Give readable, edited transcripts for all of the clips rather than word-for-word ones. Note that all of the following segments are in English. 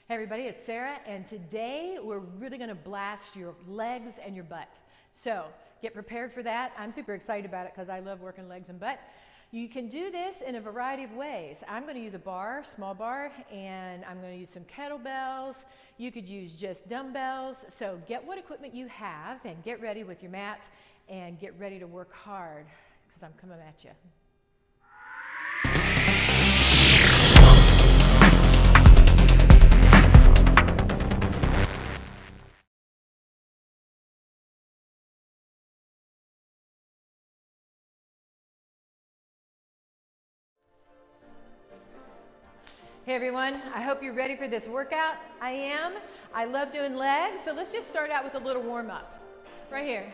Hey everybody, it's Sarah, and today we're really going to blast your legs and your butt. So get prepared for that. I'm super excited about it because I love working legs and butt. You can do this in a variety of ways. I'm going to use a bar, small bar, and I'm going to use some kettlebells. You could use just dumbbells. So get what equipment you have and get ready with your mat and get ready to work hard because I'm coming at you. Hey everyone, I hope you're ready for this workout. I am. I love doing legs, so let's just start out with a little warm up. Right here.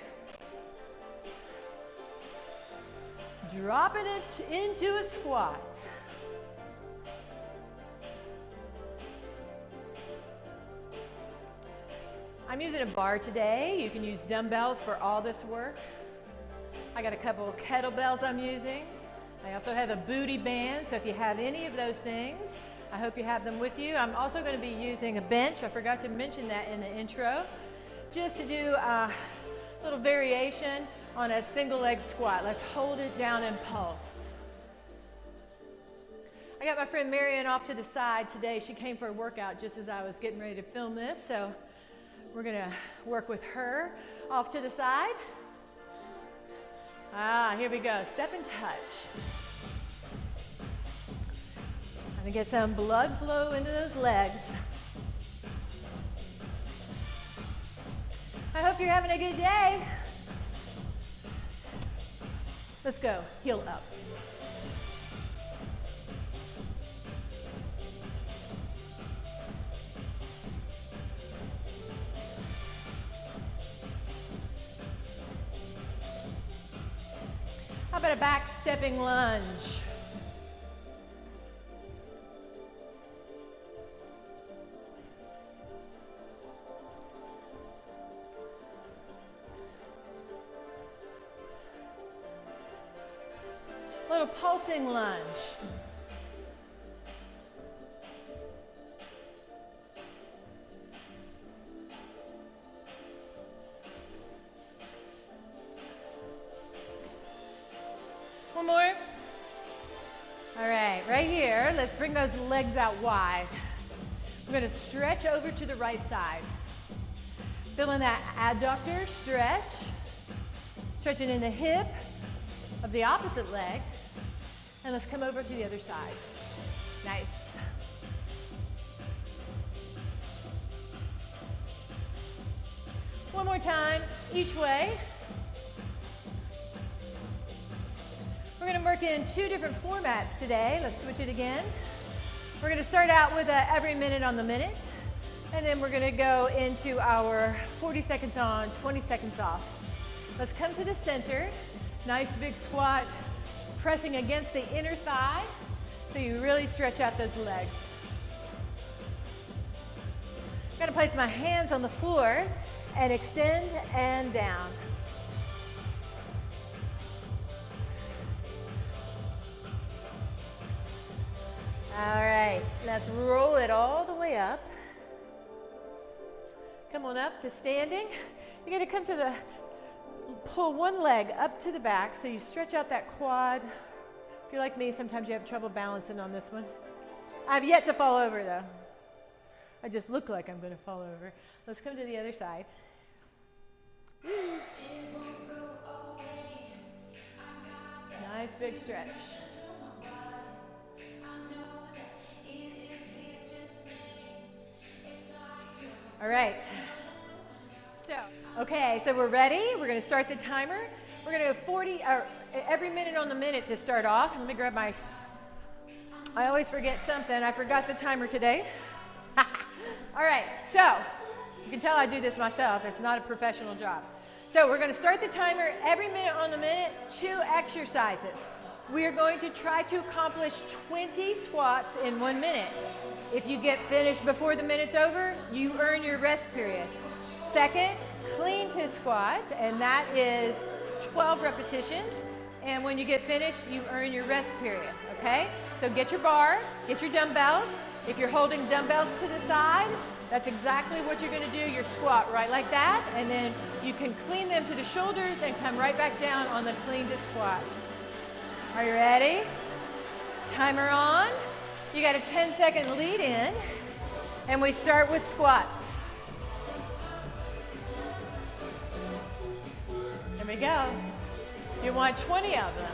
Dropping it into a squat. I'm using a bar today. You can use dumbbells for all this work. I got a couple of kettlebells I'm using. I also have a booty band, so if you have any of those things, I hope you have them with you. I'm also going to be using a bench. I forgot to mention that in the intro, just to do a little variation on a single leg squat. Let's hold it down and pulse. I got my friend Marion off to the side today. She came for a workout just as I was getting ready to film this, so we're going to work with her off to the side. Here we go. Step and touch. I'm going to get some blood flow into those legs. I hope you're having a good day. Let's go. Heel up. How about a back stepping lunge? Little pulsing lunge. One more. All right here, let's bring those legs out wide. We're going to stretch over to the right side. Feeling that adductor stretch. Stretching in the hip of the opposite leg. And let's come over to the other side. Nice. One more time, each way. We're going to work in two different formats today. Let's switch it again. We're going to start out with every minute on the minute. And then we're going to go into our 40 seconds on, 20 seconds off. Let's come to the center. Nice big squat, pressing against the inner thigh, so you really stretch out those legs. I'm gonna place my hands on the floor and extend and down. All right, let's roll it all the way up. Come on up to standing. You're gonna come to the pull one leg up to the back so you stretch out that quad. If you're like me, sometimes you have trouble balancing on this one. I've yet to fall over though. I just look like I'm going to fall over. Let's come to the other side. Nice big stretch. All right. So we're ready. We're going to start the timer. We're going to go 40 every minute on the minute to start off. Let me grab my. I always forget something. I forgot the timer today. All right. So you can tell I do this myself. It's not a professional job. So we're going to start the timer every minute on the minute. 2 exercises. We are going to try to accomplish 20 squats in 1 minute. If you get finished before the minute's over, you earn your rest period. Second, clean to squat, and that is 12 repetitions. And when you get finished, you earn your rest period, okay? So get your bar, get your dumbbells. If you're holding dumbbells to the side, that's exactly what you're gonna do. Your squat right like that, and then you can clean them to the shoulders and come right back down on the clean to squat. Are you ready? Timer on. You got a 10-second lead in, and we start with squats. There we go. You want 20 of them.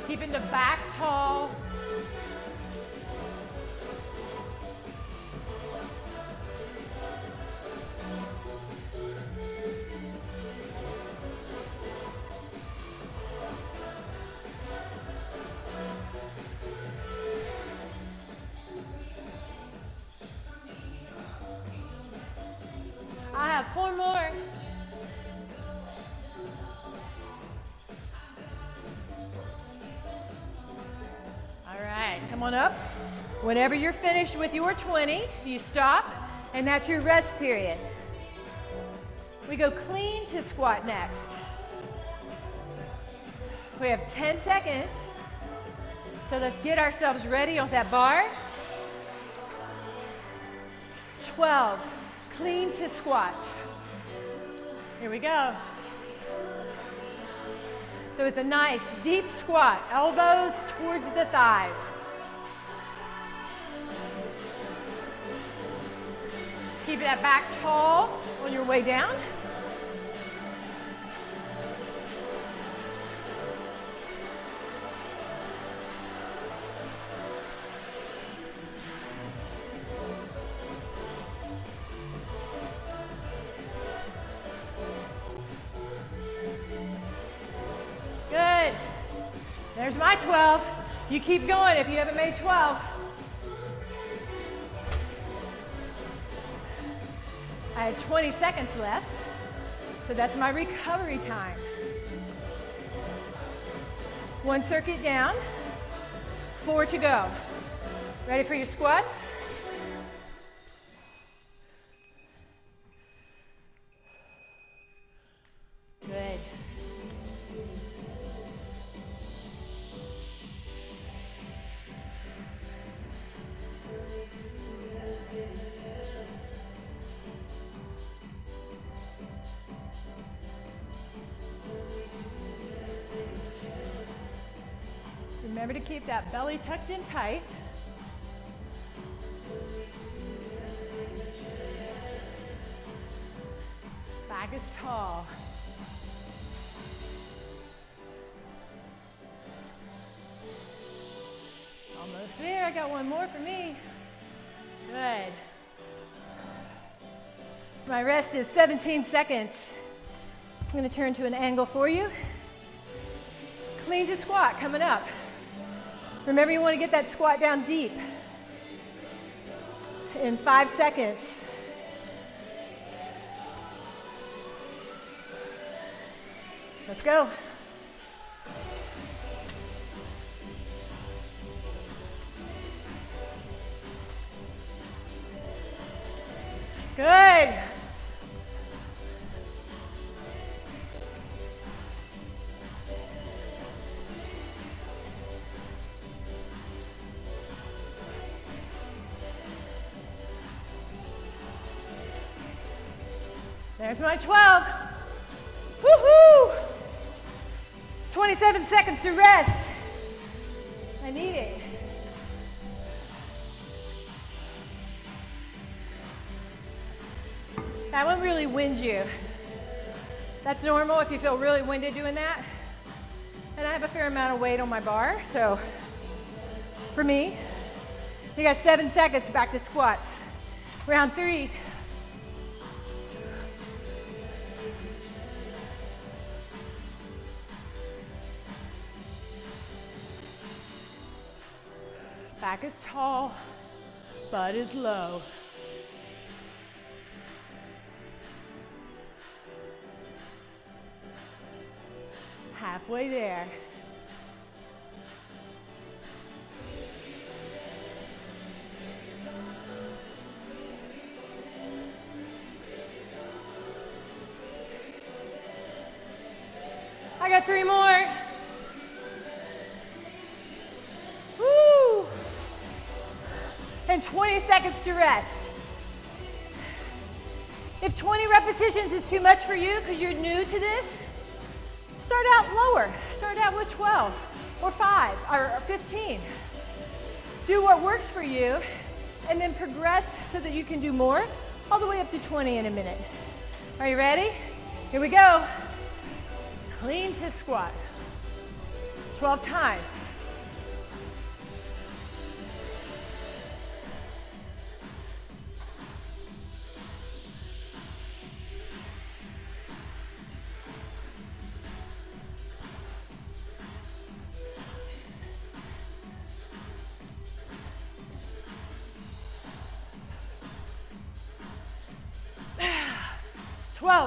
Keeping the back tall. I have 4 more. All right, come on up. Whenever you're finished with your 20, you stop, and that's your rest period. We go clean to squat next. We have 10 seconds. So let's get ourselves ready on that bar. 12. Clean to squat. Here we go. So it's a nice deep squat, elbows towards the thighs. Keep that back tall on your way down. Good. There's my 12. You keep going if you haven't made 12. I had 20 seconds left, so that's my recovery time. 1 circuit down, 4 to go. Ready for your squats? Good. Remember to keep that belly tucked in tight. Back is tall. Almost there. I got one more for me. Good. My rest is 17 seconds. I'm going to turn to an angle for you. Clean to squat coming up. Remember, you want to get that squat down deep. In 5 seconds. Let's go. Good. There's my 12. Woohoo! 27 seconds to rest. I need it. That one really winds you. That's normal if you feel really winded doing that. And I have a fair amount of weight on my bar, so for me, you got 7 seconds back to squats. Round 3. Back is tall, butt is low. Halfway there. I got 3 more. Woo! and 20 seconds to rest. If 20 repetitions is too much for you because you're new to this, start out lower. Start out with 12 or 5 or 15. Do what works for you and then progress so that you can do more, all the way up to 20 in a minute. Are you ready? Here we go. Clean to squat. 12 times.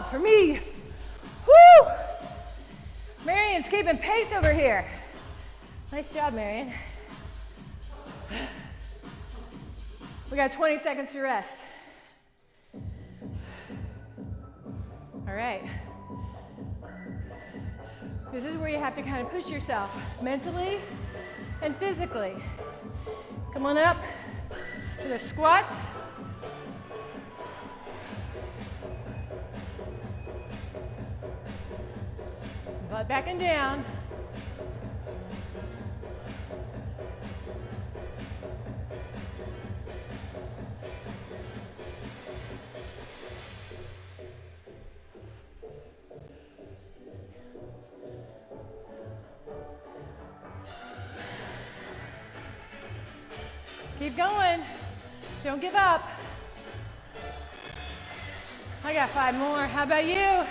For me. Woo! Marion's keeping pace over here. Nice job, Marion. We got 20 seconds to rest. All right. This is where you have to kind of push yourself mentally and physically. Come on up to the squats. Butt back and down. Keep going. Don't give up. I got 5 more. How about you?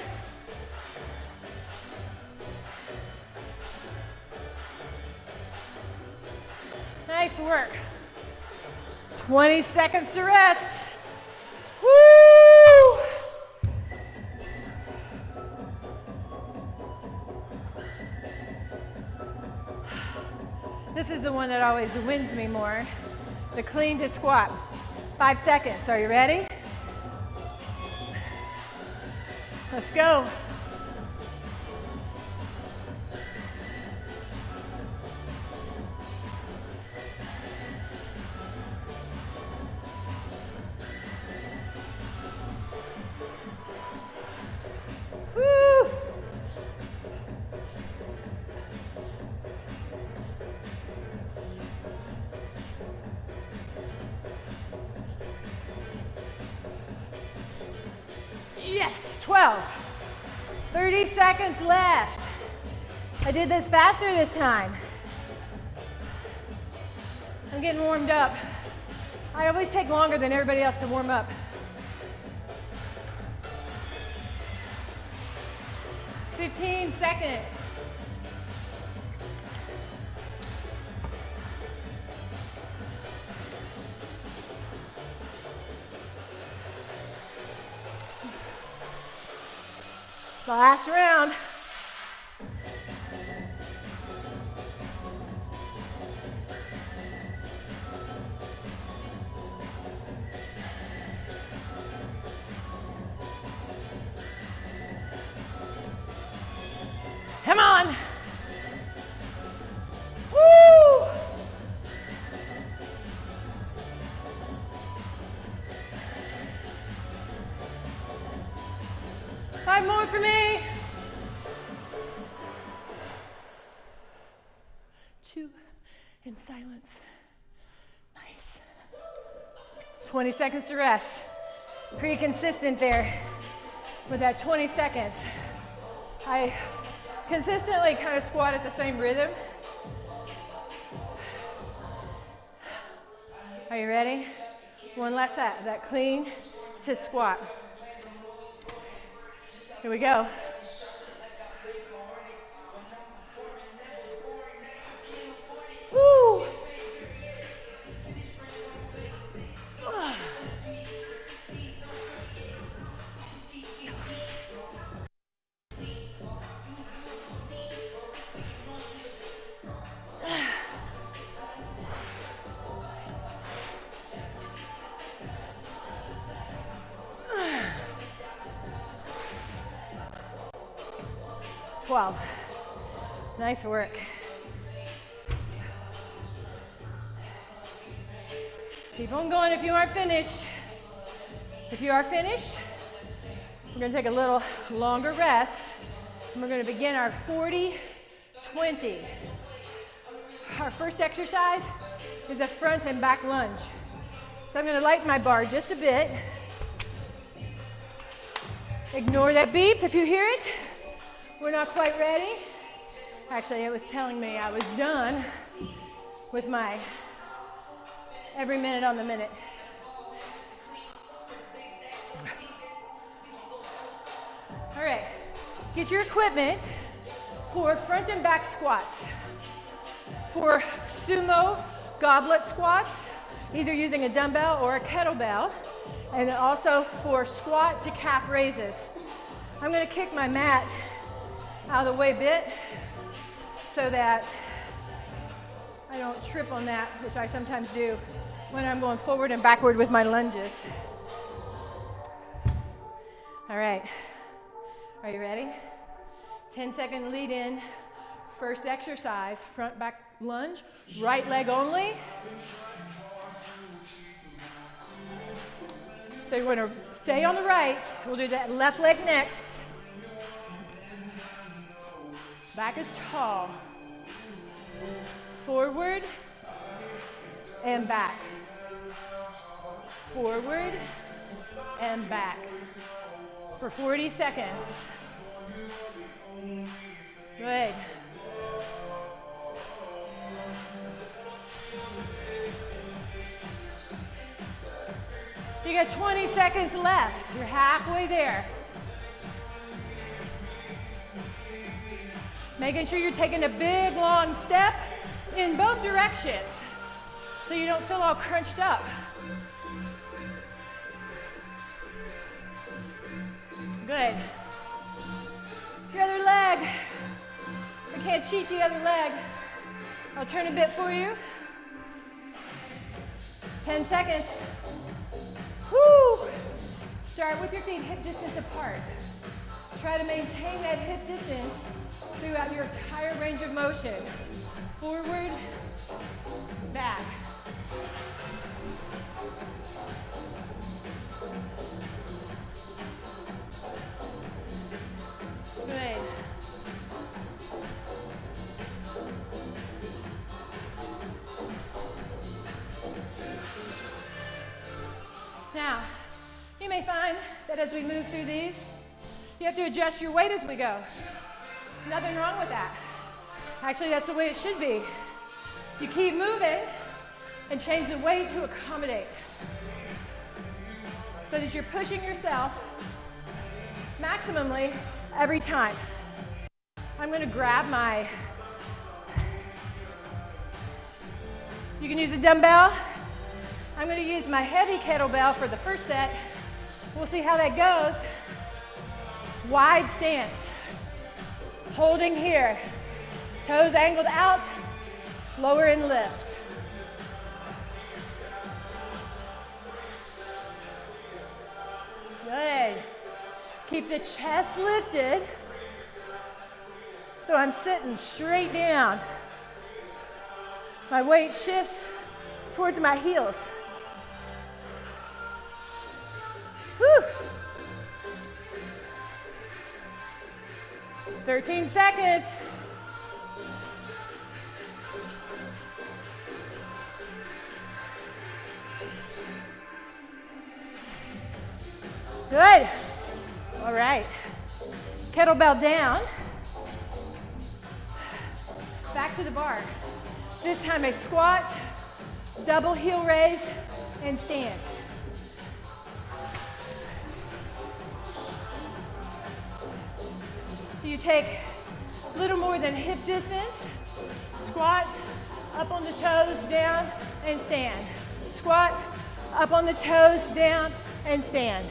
Nice work. 20 seconds to rest. Woo! This is the one that always wins me more. The clean to squat. 5 seconds. Are you ready? Let's go. Yes, 12. 30 seconds left. I did this faster this time. I'm getting warmed up. I always take longer than everybody else to warm up. 15 seconds. Last round. Come on. Woo! Five more for me. 2 in silence. Nice. 20 seconds to rest. Pretty consistent there with that 20 seconds. I consistently kind of squat at the same rhythm. Are you ready? One last set, that clean to squat. Here we go. Woo! 12. Nice work. Keep on going if you aren't finished. If you are finished, we're going to take a little longer rest. And we're going to begin our 40-20. Our first exercise is a front and back lunge. So I'm going to lighten my bar just a bit. Ignore that beep if you hear it. We're not quite ready. Actually, it was telling me I was done with my every minute on the minute. All right, get your equipment for front and back squats. For sumo goblet squats, either using a dumbbell or a kettlebell, and also for squat to calf raises. I'm going to kick my mat out of the way a bit so that I don't trip on that, which I sometimes do when I'm going forward and backward with my lunges. All right, are you ready? 10-second lead in, first exercise, front back lunge, right leg only. So you're going to stay on the right. We'll do that left leg next. Back is tall. Forward and back. Forward and back. For 40 seconds. Good. You got 20 seconds left. You're halfway there. Making sure you're taking a big, long step in both directions so you don't feel all crunched up. Good. Your other leg. I can't cheat the other leg. I'll turn a bit for you. 10 seconds. Woo! Start with your feet hip distance apart. Try to maintain that hip distance throughout your entire range of motion. Forward, back. Good. Now, you may find that as we move through these, you have to adjust your weight as we go. Nothing wrong with that. Actually, that's the way it should be. You keep moving and change the weight to accommodate so that you're pushing yourself maximally every time. I'm going to grab my, you can use a dumbbell. I'm going to use my heavy kettlebell for the first set. We'll see how that goes. Wide stance. Holding here. Toes angled out. Lower and lift. Good. Keep the chest lifted. So I'm sitting straight down. My weight shifts towards my heels. Whew. 13 seconds. Good. All right. Kettlebell down. Back to the bar. This time a squat, double heel raise, and stand. So you take a little more than hip distance, squat, up on the toes, down, and stand. Squat, up on the toes, down, and stand.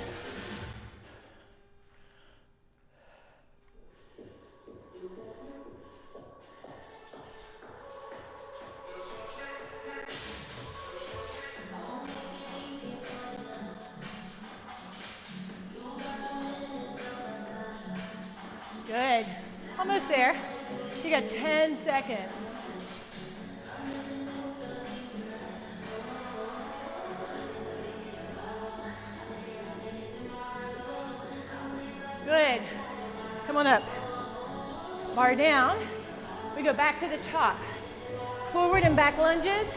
Good. Almost there. You got 10 seconds. on up. Bar down. We go back to the top. Forward and back lunges.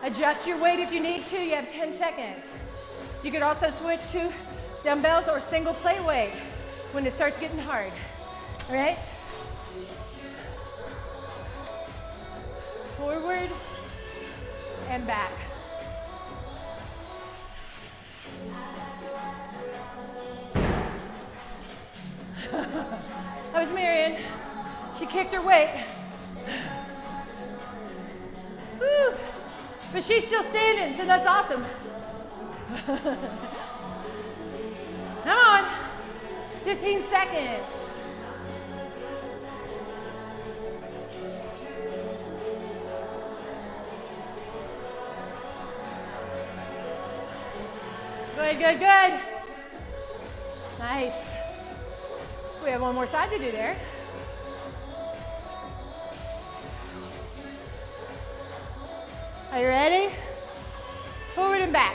Adjust your weight if you need to. You have 10 seconds. You could also switch to dumbbells or single plate weight when it starts getting hard. All right? Forward and back. That was Marion. She kicked her weight. Woo. But she's still standing, so that's awesome. Come on. 15 seconds. Good, good, good. Nice. We have one more side to do there. Are you ready? Forward and back.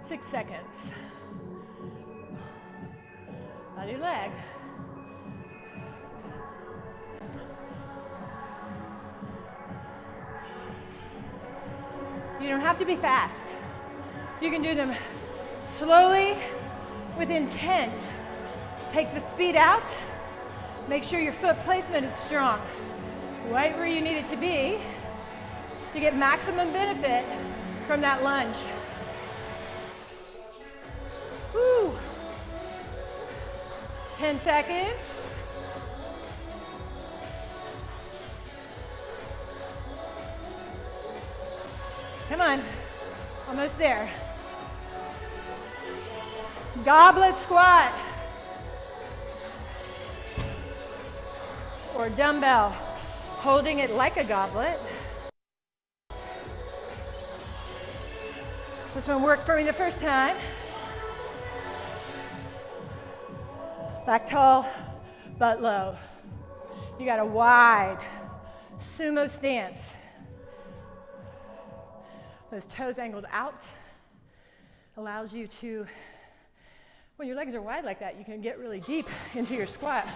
6 seconds. Other leg. You don't have to be fast. You can do them slowly with intent. Take the speed out. Make sure your foot placement is strong. Right where you need it to be to get maximum benefit from that lunge. Woo. 10 seconds. Come on, almost there. Goblet squat or dumbbell, holding it like a goblet. This one worked for me the first time. Back tall, butt low. You got a wide sumo stance. Those toes angled out allows you to, when your legs are wide like that, you can get really deep into your squat.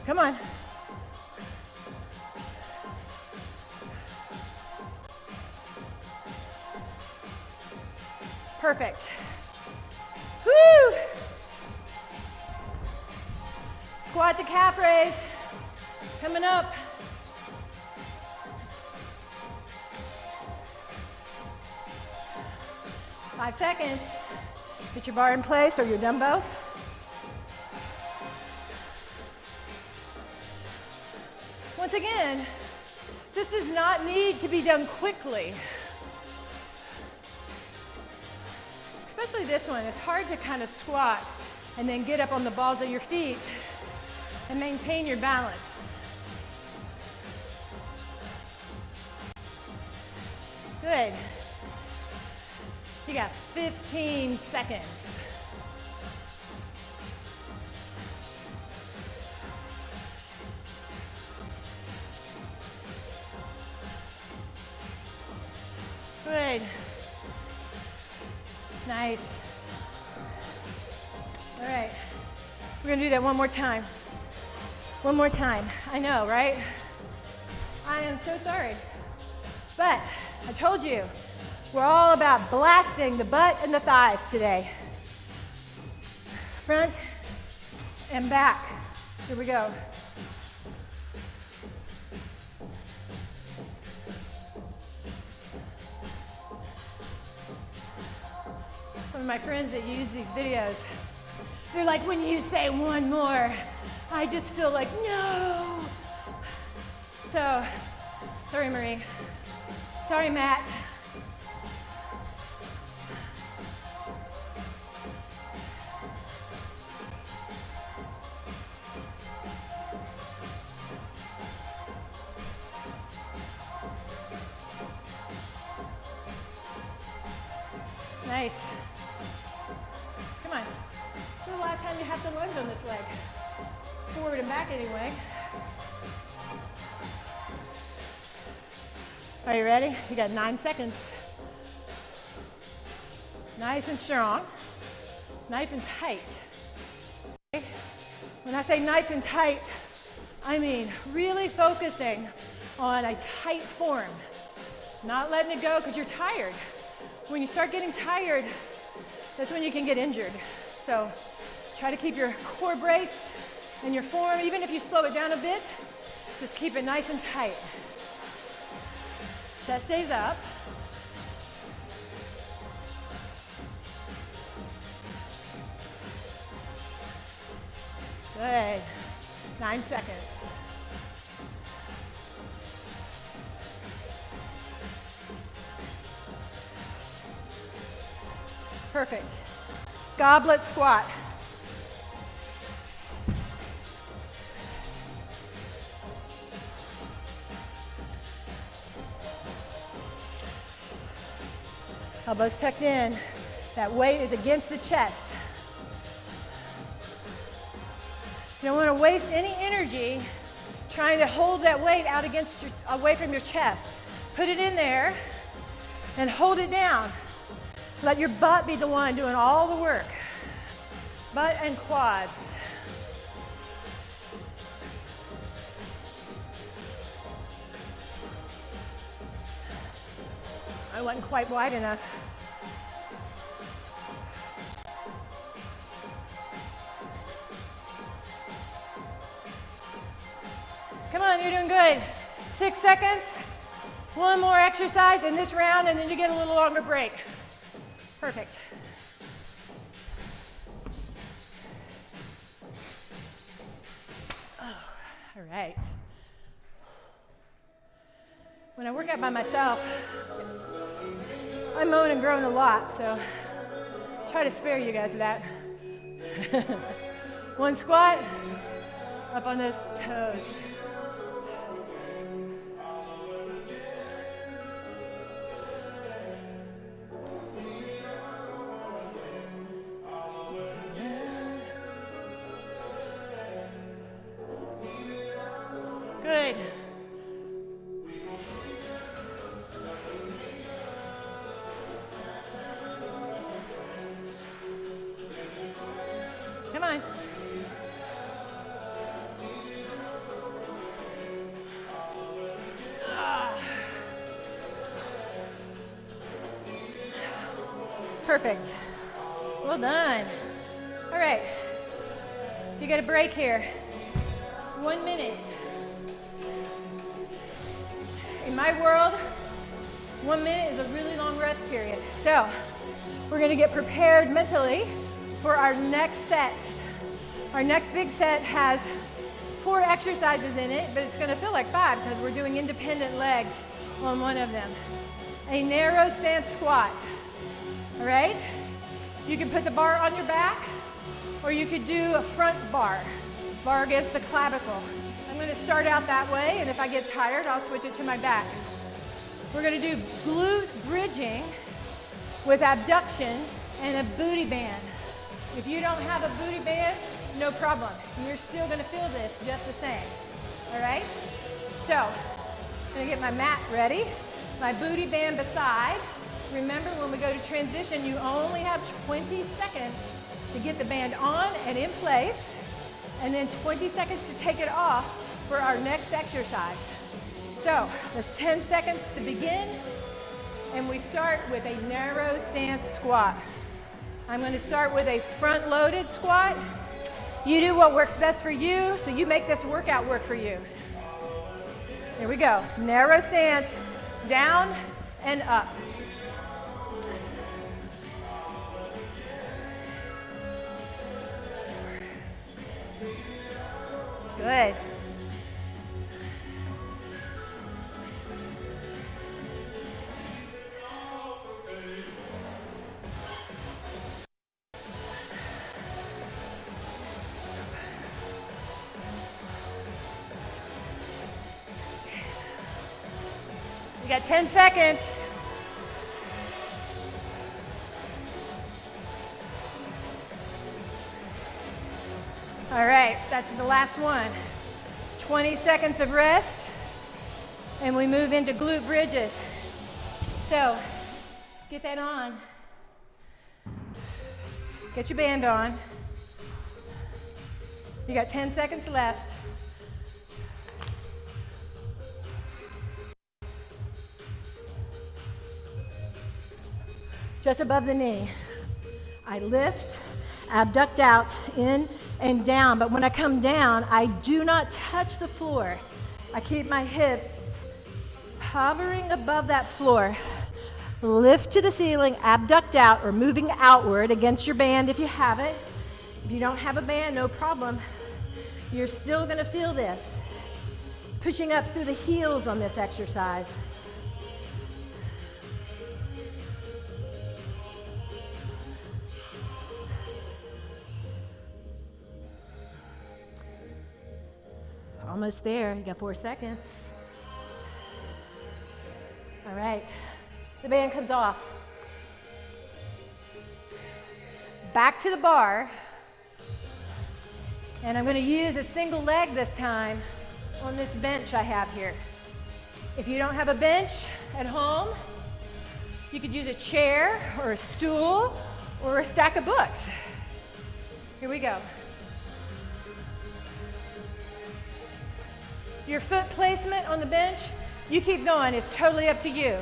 Come on. Perfect. Woo! Squat to calf raise. Coming up. Five seconds. Get your bar in place or your dumbbells. Once again, this does not need to be done quickly. Especially this one, it's hard to kind of squat and then get up on the balls of your feet and maintain your balance. Good. You got 15 seconds. Good. Nice. All right. We're going to do that one more time. One more time. I know, right? I am so sorry. But I told you, we're all about blasting the butt and the thighs today. Front and back. Here we go. Some of my friends that use these videos, they're like, when you say one more, I just feel like, no. So, sorry, Marie. Sorry, Matt. Nice. forward and back anyway. Are you ready? You got 9 seconds. Nice and strong. Nice and tight. Okay? When I say nice and tight, I mean really focusing on a tight form. Not letting it go because you're tired. When you start getting tired, that's when you can get injured. So try to keep your core braced and your form, even if you slow it down a bit, just keep it nice and tight. Chest stays up. Good. 9 seconds. Perfect. Goblet squat. Elbows tucked in. That weight is against the chest. You don't want to waste any energy trying to hold that weight out away from your chest. Put it in there and hold it down. Let your butt be the one doing all the work. Butt and quads. I wasn't quite wide enough. Come on, you're doing good. 6 seconds. One more exercise in this round, and then you get a little longer break. Perfect. Oh, all right. When I work out by myself, I moan and groan a lot, so try to spare you guys of that. One squat, up on those toes. Good. Come on. Perfect. Well done. All right. You get a break here. 1 minute. In my world, 1 minute is a really long rest period. So we're gonna get prepared mentally for our next set. Our next big set has 4 exercises in it, but it's gonna feel like 5 because we're doing independent legs on one of them. A narrow stance squat, all right? You can put the bar on your back, or you could do a front bar against the clavicle. I'm gonna start out that way, and if I get tired, I'll switch it to my back. We're gonna do glute bridging with abduction and a booty band. If you don't have a booty band, no problem. You're still gonna feel this just the same, all right? So, I'm gonna get my mat ready, my booty band beside. Remember, when we go to transition, you only have 20 seconds to get the band on and in place, and then 20 seconds to take it off for our next exercise. So, that's 10 seconds to begin, and we start with a narrow stance squat. I'm gonna start with a front-loaded squat. You do what works best for you, so you make this workout work for you. Here we go. Narrow stance, down and up. Good. You got 10 seconds. All right, that's the last one. 20 seconds of rest, and we move into glute bridges. So, get that on. Get your band on. You got 10 seconds left. Just above the knee. I lift, abduct out, in and down. But when I come down, I do not touch the floor. I keep my hips hovering above that floor. Lift to the ceiling, abduct out, or moving outward against your band if you have it. If you don't have a band, no problem. You're still gonna feel this. Pushing up through the heels on this exercise. Almost there, you got 4 seconds. All right, the band comes off. Back to the bar, and I'm gonna use a single leg this time on this bench I have here. If you don't have a bench at home, you could use a chair or a stool or a stack of books. Here we go. Your foot placement on the bench, you keep going, it's totally up to you.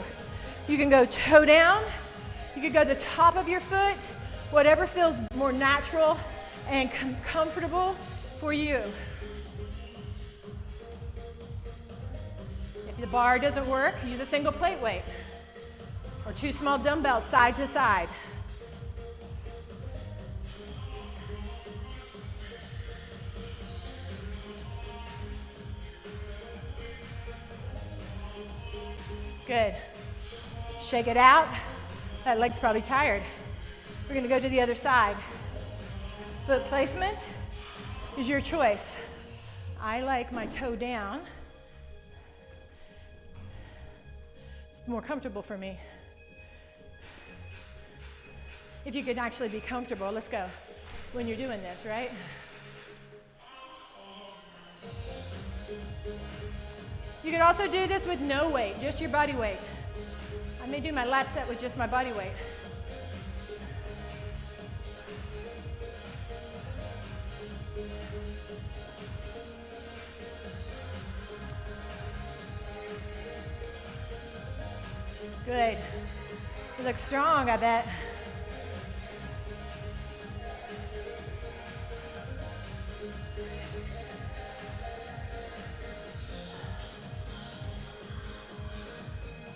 You can go toe down, you can go the top of your foot, whatever feels more natural and comfortable for you. If the bar doesn't work, use a single plate weight or 2 small dumbbells side to side. Good. Shake it out. That leg's probably tired. We're going to go to the other side. Foot placement is your choice. I like my toe down. It's more comfortable for me. If you could actually be comfortable, let's go, when you're doing this, right? You could also do this with no weight, just your body weight. I may do my last set with just my body weight. Good. You look strong, I bet.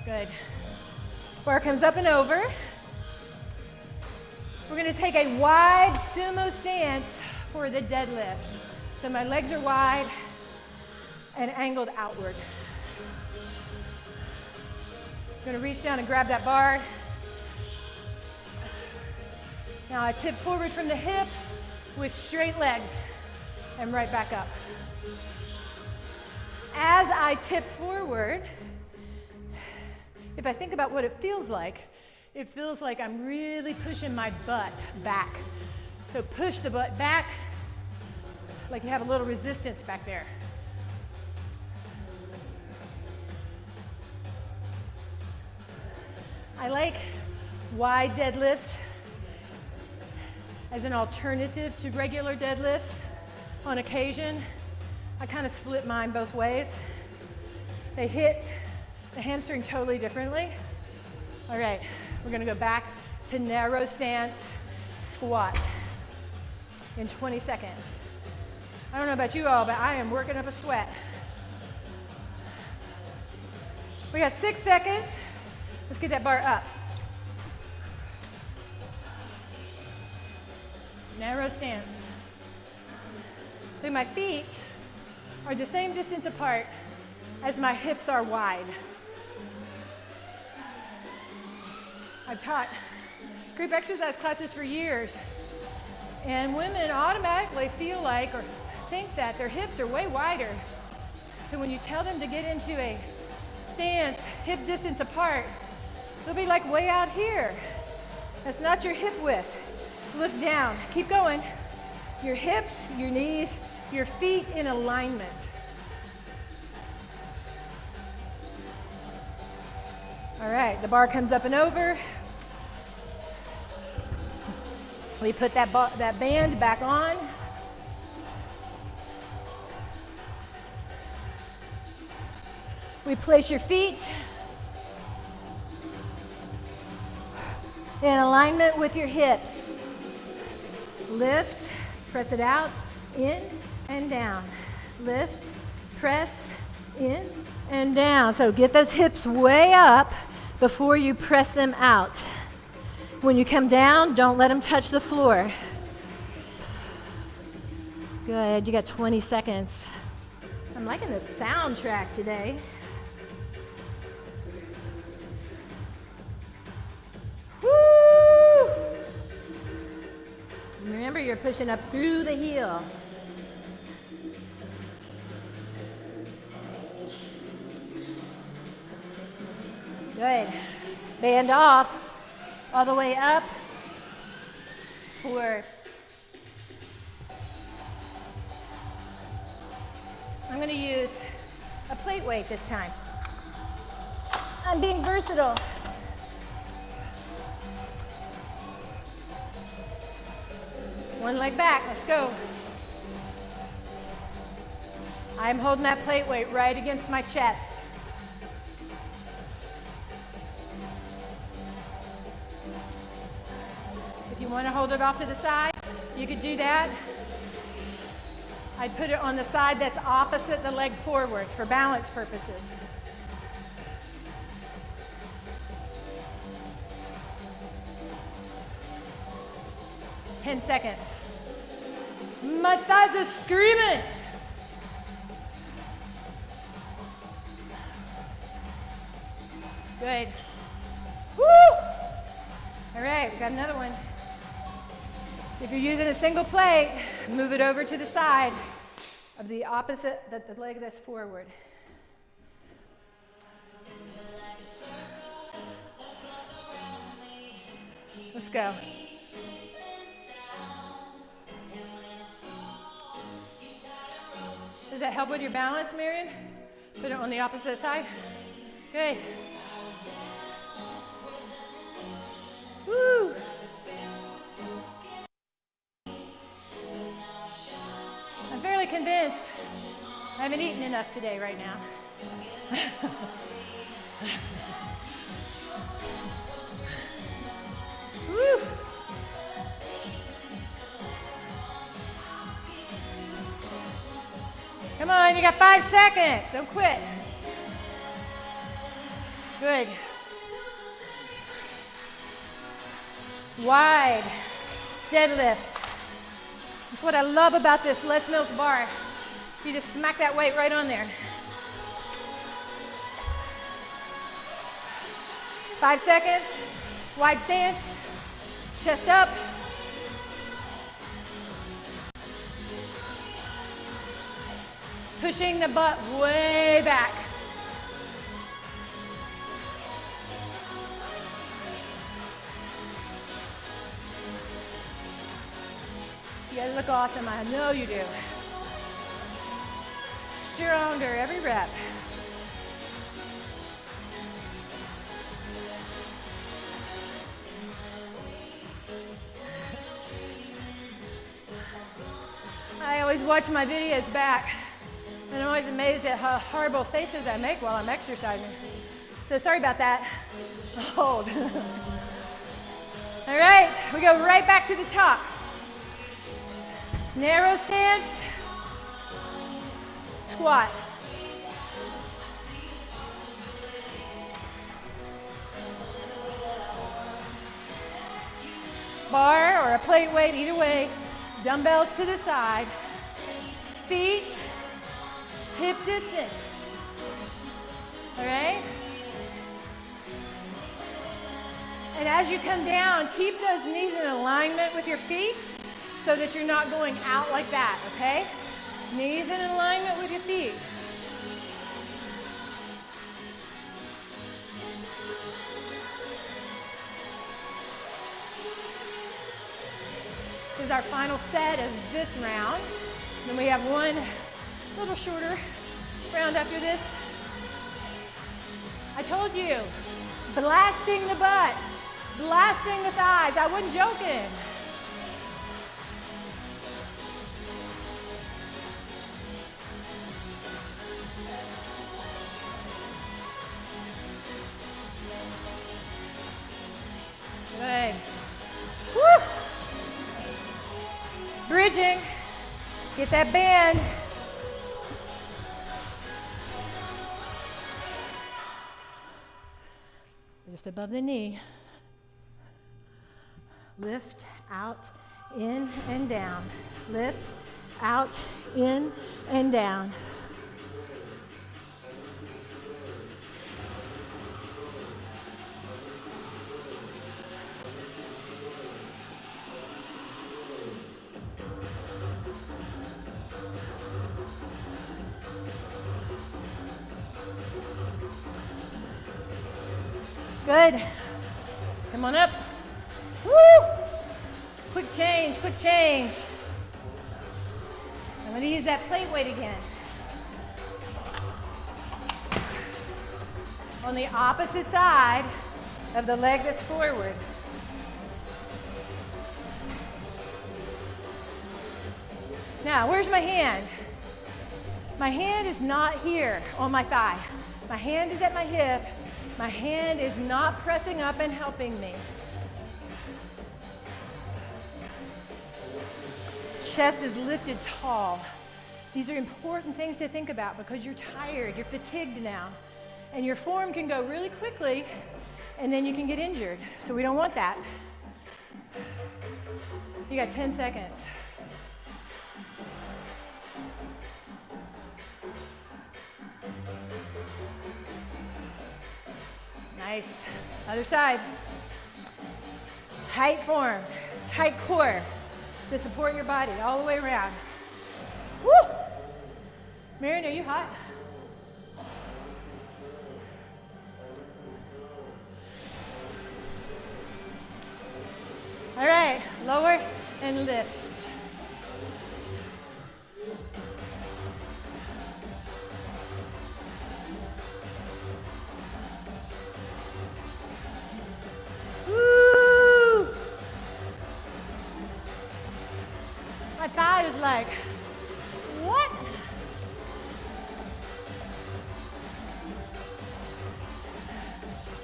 Good. Bar comes up and over. We're going to take a wide sumo stance for the deadlift. So my legs are wide and angled outward. I'm going to reach down and grab that bar. Now I tip forward from the hip with straight legs and right back up. As I tip forward, if I think about what it feels like I'm really pushing my butt back. So push the butt back like you have a little resistance back there. I like wide deadlifts as an alternative to regular deadlifts. On occasion, I kind of split mine both ways. They hit the hamstring totally differently. All right, we're gonna go back to narrow stance squat in 20 seconds. I don't know about you all, but I am working up a sweat. We got 6 seconds. Let's get that bar up. Narrow stance. So my feet are the same distance apart as my hips are wide. I've taught group exercise classes for years, and women automatically feel like or think that their hips are way wider. So when you tell them to get into a stance, hip distance apart, they'll be like way out here. That's not your hip width. Look down, keep going. your hips, your knees, your feet in alignment. All right, the bar comes up and over. We put that band back on. We place your feet in alignment with your hips. Lift, press it out, in and down. Lift, press, in and down. So get those hips way up before you press them out. When you come down, don't let them touch the floor. Good, you got 20 seconds. I'm liking the soundtrack today. Woo! Remember, you're pushing up through the heel. Good. Band off. All the way up for, I'm going to use a plate weight this time. I'm being versatile. One leg back, let's go. I'm holding that plate weight right against my chest. If you want to hold it off to the side, you could do that. I'd put it on the side that's opposite the leg forward for balance purposes. Ten seconds. My thighs are screaming. Good. Woo! All right, we got another one. If you're using a single plate, move it over to the side of the opposite, the leg that's forward. Let's go. Does that help with your balance, Marion? Put it on the opposite side. Good. Woo! I'm fairly convinced I haven't eaten enough today right now. Woo! Come on, you got 5 seconds. Don't quit. Good. Wide deadlift. That's what I love about this Les Mills bar. You just smack that weight right on there. 5 seconds. Wide stance. Chest up. Pushing the butt way back. You guys look awesome, I know you do. Stronger every rep. I always watch my videos back, and I'm always amazed at how horrible faces I make while I'm exercising. So sorry about that. Hold. All right, we go right back to the top. Narrow stance, squat. Bar or a plate weight, either way. Dumbbells to the side. Feet, hip distance. All right? And as you come down, keep those knees in alignment with your feet so that you're not going out like that, okay? Knees in alignment with your feet. is our final set of this round. Then we have one little shorter round after this. I told you, blasting the butt, blasting the thighs. I wasn't joking. Good. Woo! Bridging. Get that band. Just above the knee. Lift, out, in, and down. Lift, out, in, and down. Good. Come on up. Woo! Quick change, quick change. I'm going to use that plate weight again. On the opposite side of the leg that's forward. Now, where's my hand? My hand is not here on my thigh. My hand is at my hip. My hand is not pressing up and helping me. Chest is lifted tall. These are important things to think about because you're tired, you're fatigued now, and your form can go really quickly and then you can get injured. So we don't want that. You got 10 seconds. Nice. Other side. Tight form, tight core to support your body all the way around. Woo! Marion, are you hot? All right, lower and lift. Woo! My thigh is like, what?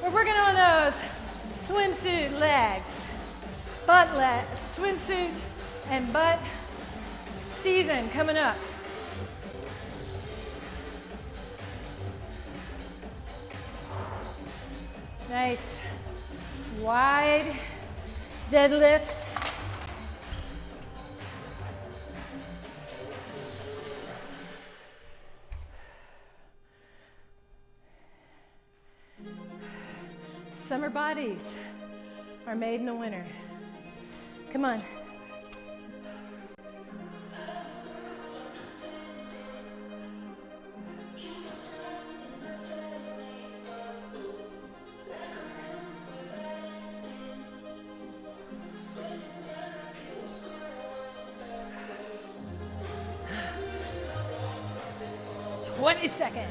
We're working on those swimsuit legs. Butt leg, swimsuit and butt season coming up. Nice. Wide deadlift. Summer bodies are made in the winter. Come on. What is second?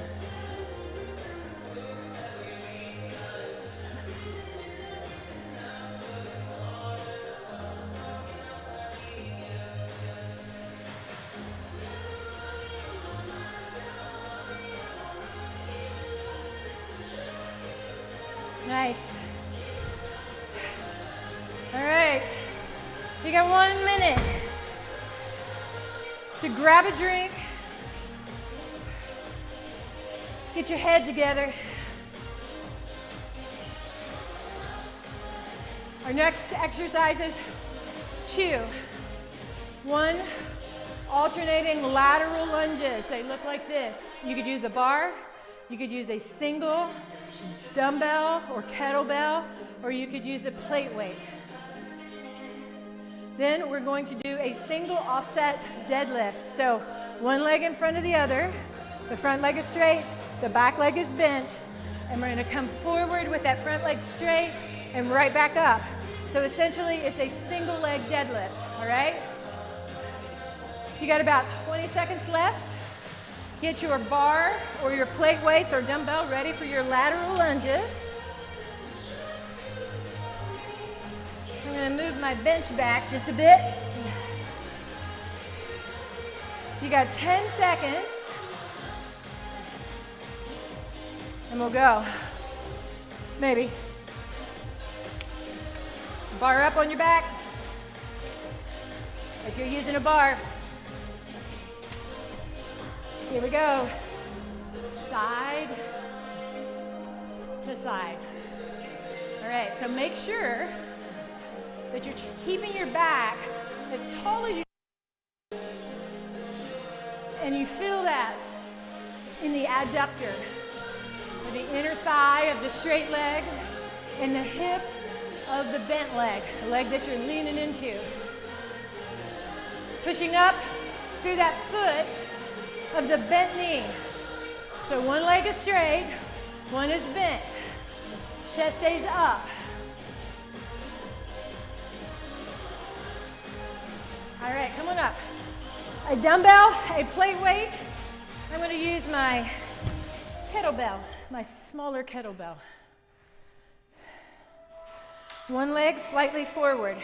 Nice. All right. You got 1 minute to grab a drink, get your head together. Our next exercise is 2. 1, alternating lateral lunges. They look like this. You could use a bar, you could use a single dumbbell or kettlebell, or you could use a plate weight. Then we're going to do a single offset deadlift. So one leg in front of the other, the front leg is straight, the back leg is bent, and we're going to come forward with that front leg straight and right back up. So essentially it's a single leg deadlift, All right? You got about 20 seconds left. Get your bar or your plate weights or dumbbell ready for your lateral lunges. I'm going to move my bench back just a bit. You got 10 seconds. And we'll go. Maybe. Bar up on your back. If you're using a bar. Here we go. Side to side. All right, so make sure that you're keeping your back as tall as you can. And you feel that in the adductor, or the inner thigh of the straight leg, and the hip of the bent leg, the leg that you're leaning into. Pushing up through that foot of the bent knee. So one leg is straight, one is bent. Chest stays up. All right, come on up. A dumbbell, a plate weight. I'm going to use my kettlebell, my smaller kettlebell. One leg slightly forward.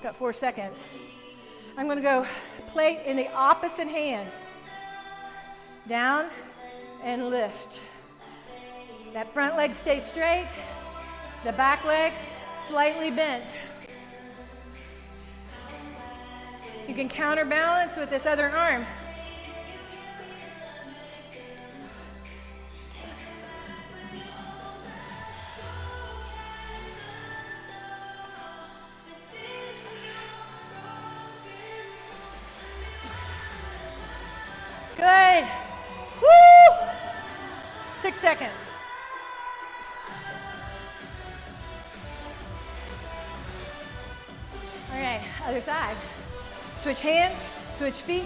Got 4 seconds. I'm going to go plate in the opposite hand. Down and lift. That front leg stays straight. The back leg slightly bent. You can counterbalance with this other arm. Good. Woo! 6 seconds. All right, other side. Switch hands, switch feet.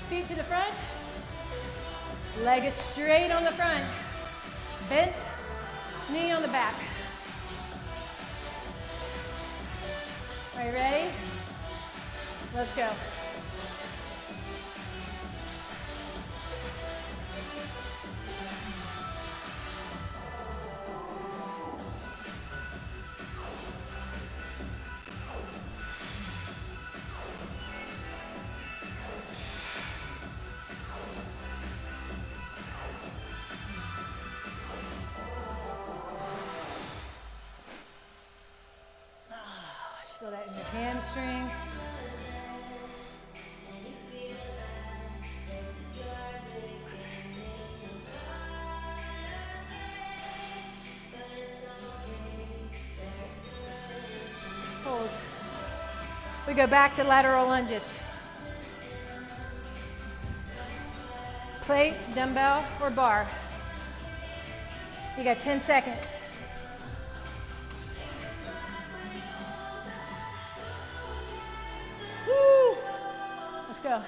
Feet to the front. Leg is straight on the front. Bent, knee on the back. Are you ready? Let's go. Feel that in your hamstring. Hold. We go back to lateral lunges. Plate, dumbbell, or bar. You got 10 seconds. Go.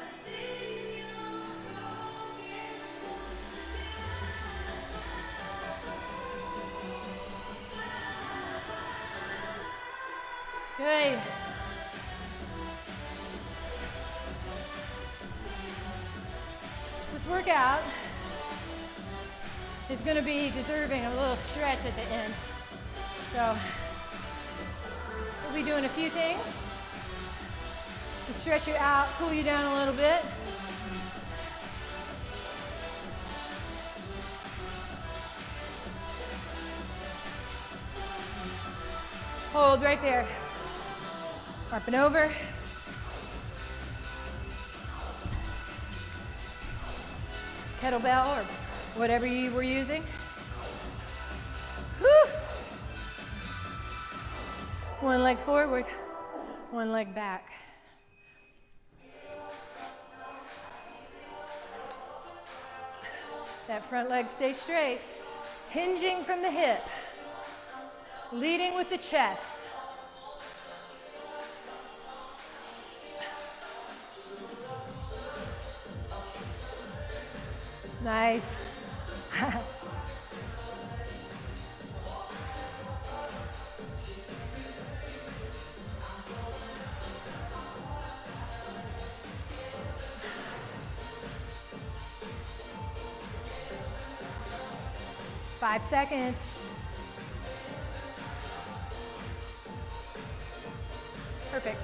Good. This workout is going to be deserving of a little stretch at the end. So we'll be doing a few things to stretch you out, cool you down a little bit. Hold right there. Up and over. Kettlebell or whatever you were using. Whew. One leg forward, one leg back. That front leg stays straight, hinging from the hip, leading with the chest. Nice. 5 seconds. Perfect.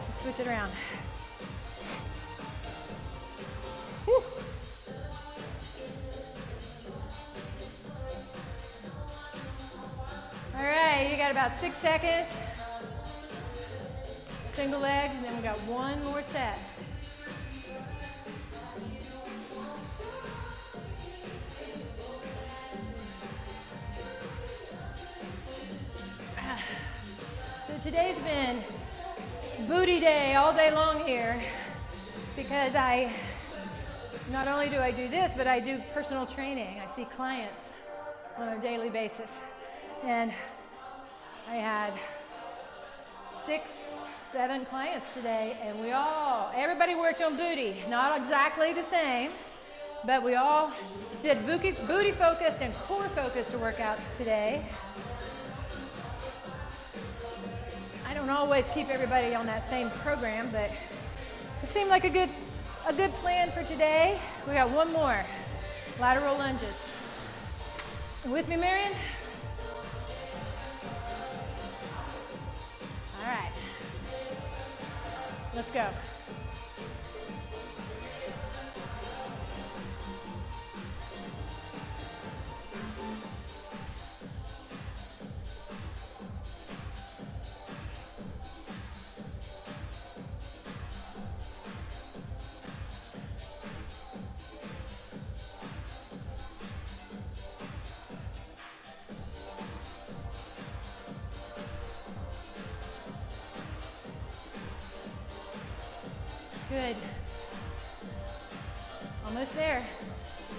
Let's switch it around. Whew. All right, you got about 6 seconds. Single leg, and then we got one more set. So today's been booty day all day long here because not only do I do this, but I do personal training. I see clients on a daily basis. And I had 6, 7 clients today, and everybody worked on booty. Not exactly the same, but we all did booty focused and core focused workouts today. I don't always keep everybody on that same program, but it seemed like a good plan for today. We got one more, lateral lunges. With me, Marion? All right, let's go. Good. Almost there.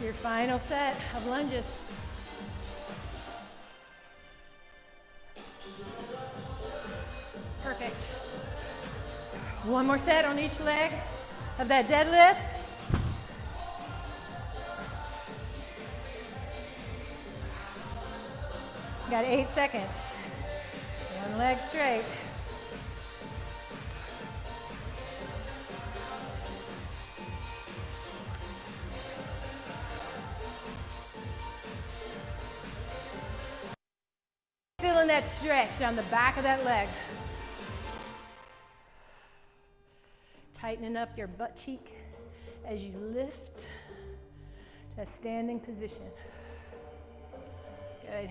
Your final set of lunges. Perfect. One more set on each leg of that deadlift. Got 8 seconds. One leg straight. Feeling that stretch down the back of that leg. Tightening up your butt cheek as you lift to a standing position. Good.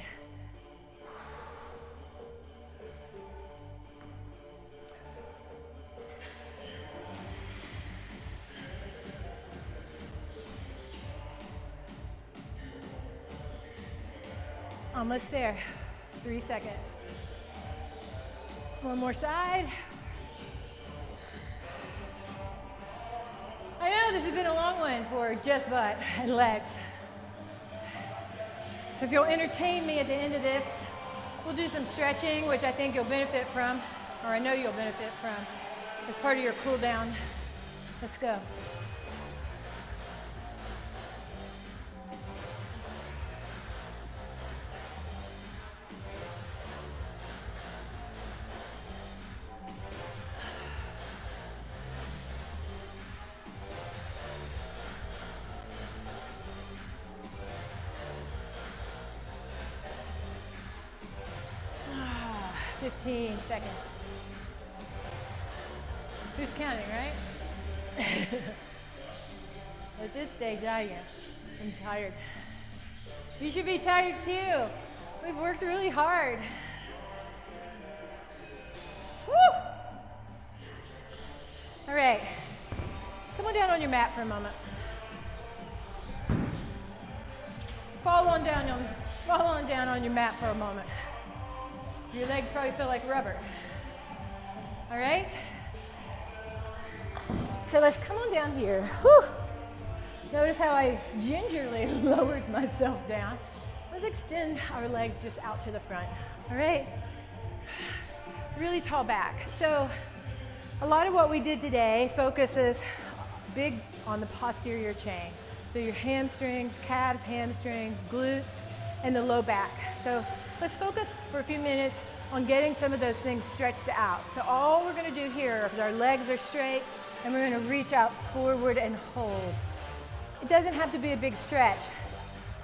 Almost there. 3 seconds. One more side. I know this has been a long one for just butt and legs. So if you'll entertain me at the end of this, we'll do some stretching, which I think you'll benefit from, or I know you'll benefit from, as part of your cool down. Let's go. Ah, 15 seconds. Who's counting, right? At this stage, I am. I'm tired. You should be tired too. We've worked really hard. Woo! All right. Come on down on your mat for a moment. Fall on down on your mat for a moment. Your legs probably feel like rubber. All right? So let's come on down here. Whew. Notice how I gingerly lowered myself down. Let's extend our legs just out to the front. All right? Really tall back. So a lot of what we did today focuses big on the posterior chain. So your hamstrings, calves, hamstrings, glutes, and the low back. So let's focus for a few minutes on getting some of those things stretched out. So all we're gonna do here is our legs are straight and we're gonna reach out forward and hold. It doesn't have to be a big stretch.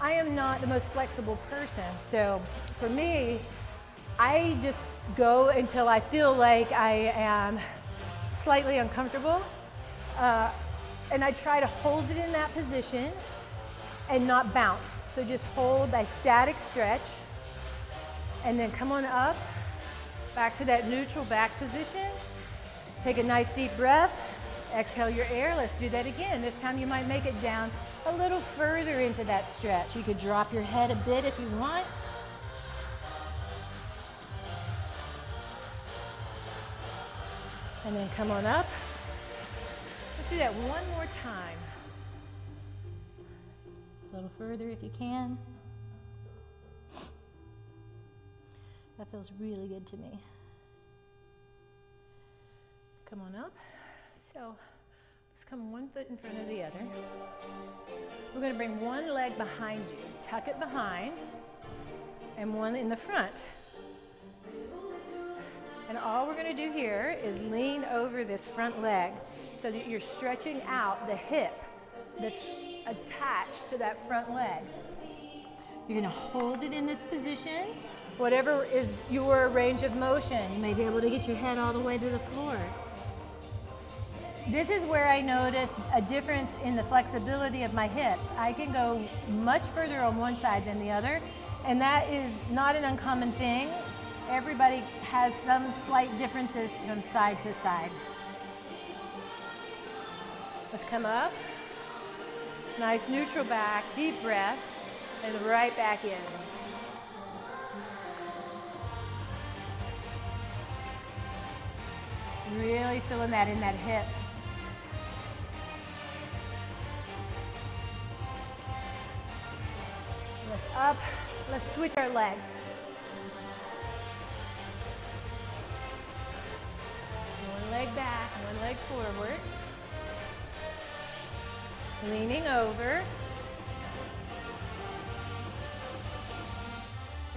I am not the most flexible person. So for me, I just go until I feel like I am slightly uncomfortable. And I try to hold it in that position and not bounce. So just hold a static stretch and then come on up, back to that neutral back position. Take a nice deep breath, exhale your air. Let's do that again. This time you might make it down a little further into that stretch. You could drop your head a bit if you want. And then come on up. Let's do that one more time. A little further if you can. That feels really good to me. Come on up. So let's come one foot in front of the other. We're going to bring one leg behind you. Tuck it behind and one in the front. And all we're going to do here is lean over this front leg so that you're stretching out the hip that's attached to that front leg. You're going to hold it in this position. Whatever is your range of motion, you may be able to get your head all the way to the floor. This is where I notice a difference in the flexibility of my hips. I can go much further on one side than the other, and that is not an uncommon thing. Everybody has some slight differences from side to side. Let's come up. Nice neutral back, deep breath, and right back in. Really feeling that in that hip. Lift up. Let's switch our legs. One leg back, one leg forward. Leaning over.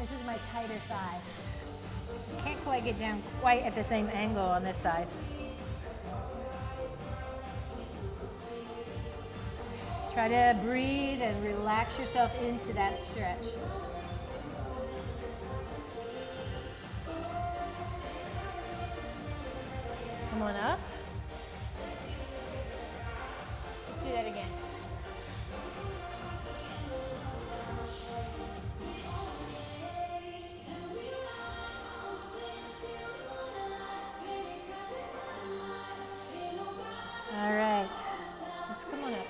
This is my tighter side. Can't quite get down quite at the same angle on this side. Try to breathe and relax yourself into that stretch. Come on up. Do that again. All right, let's come on up.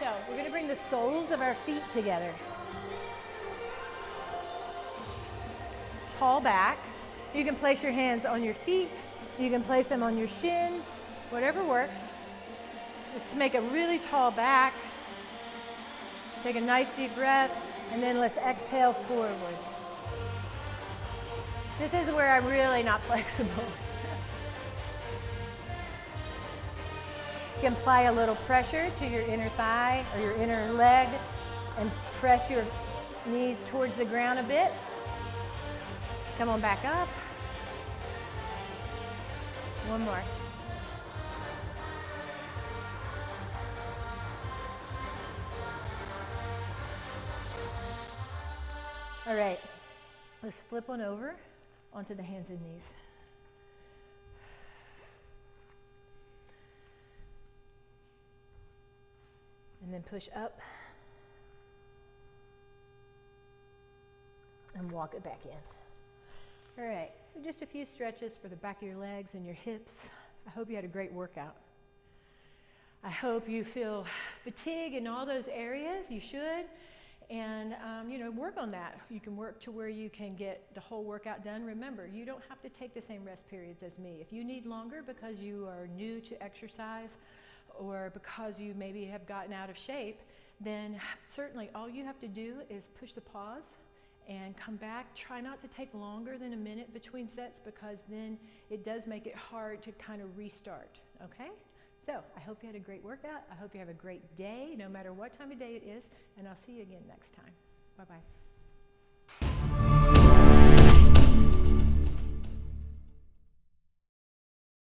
So we're going to bring the soles of our feet together. Tall back. You can place your hands on your feet. You can place them on your shins, whatever works. Just to make a really tall back. Take a nice deep breath, and then let's exhale forward. This is where I'm really not flexible. You can apply a little pressure to your inner thigh or your inner leg and press your knees towards the ground a bit. Come on back up. One more. All right, let's flip on over onto the hands and knees. And then push up and walk it back in. All right, so just a few stretches for the back of your legs and your hips. I hope you had a great workout. I hope you feel fatigue in all those areas. You should. And work on that. You can work to where you can get the whole workout done. Remember, you don't have to take the same rest periods as me. If you need longer because you are new to exercise or because you maybe have gotten out of shape, then certainly all you have to do is push the pause and come back. Try not to take longer than a minute between sets because then it does make it hard to kind of restart, okay? So I hope you had a great workout. I hope you have a great day, no matter what time of day it is, and I'll see you again next time. Bye-bye.